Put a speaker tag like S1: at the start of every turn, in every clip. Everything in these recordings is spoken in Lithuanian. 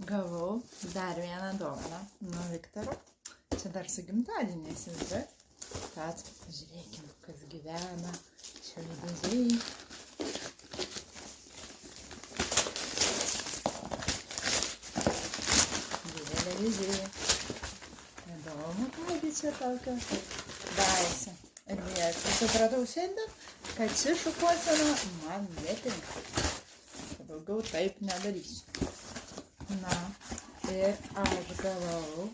S1: Gavau dar vieną dovaną nuo Viktoro. Čia dar su gimtadieniais, bet tad pažiūrėkime, kas gyvena šioj dėžėj. Didelė dėžė. Įdomu, kągi čia tokio daisi. Ir vėl supratau šiandien, kad ši šukuosena man netinka. Daugiau taip nedarysiu. Na, ir aš gavau,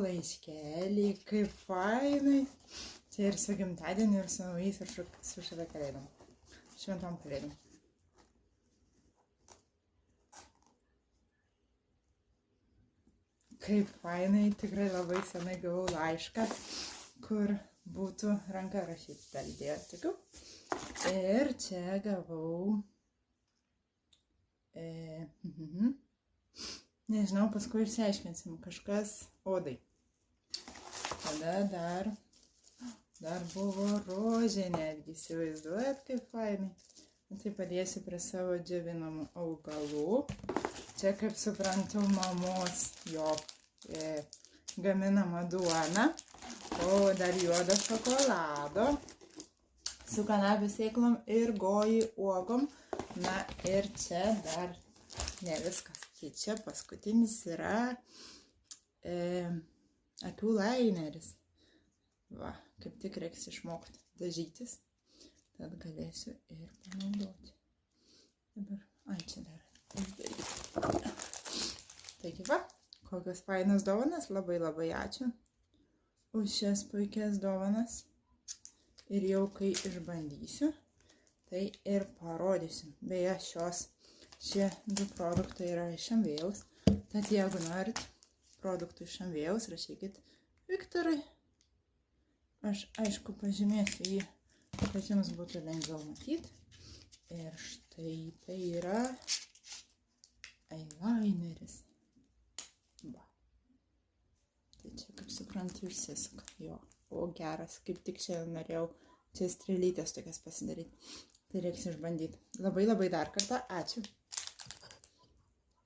S1: laiškelį, kaip fainai. Čia ir su gimtadieniu, ir su naujais, ir su šitą kalėdom. Šventom kalėdom. Kaip fainai, tikrai labai senai gavau laišką, kur būtų ranka rašyti dalydėjo tokių. Ir čia gavau... Nežinau, paskui išsiaiškinsim, kažkas odai. Tada dar buvo rožė netgi, įsivaizduojat, kaip fainai. Tai padėsiu prie savo džiovinamų augalų. Čia, kaip suprantu, mamos jo gaminama duona. O dar juodo šokolado su kanapių sėklom ir goji uogom. Na ir čia dar ne viskas. Tai čia paskutinis yra akių laineris. Va, kaip tik reiks išmokti dažytis. Tad galėsiu ir panaudoti. Dabar, čia dar uždaryti. Taigi va, kokios fainos dovanas. Labai labai ačiū už šias puikias dovanas. Ir jau kai išbandysiu, tai ir parodysiu. Beje, šie du produktai yra iš Amvėjaus. Tad jeigu norit produktų iš Amvėjaus, rašykit Viktorui. Aš aišku pažymėsiu jį, kad jums būtų lengviau matyti. Ir štai tai yra eyelineris. Va. Tai čia, kaip suprantu, išsisuka. Jo. O geras, kaip tik šiandien norėjau čia strėlytės tokias pasidaryti. Tai reiks išbandyti. Labai labai dar kartą ačiū.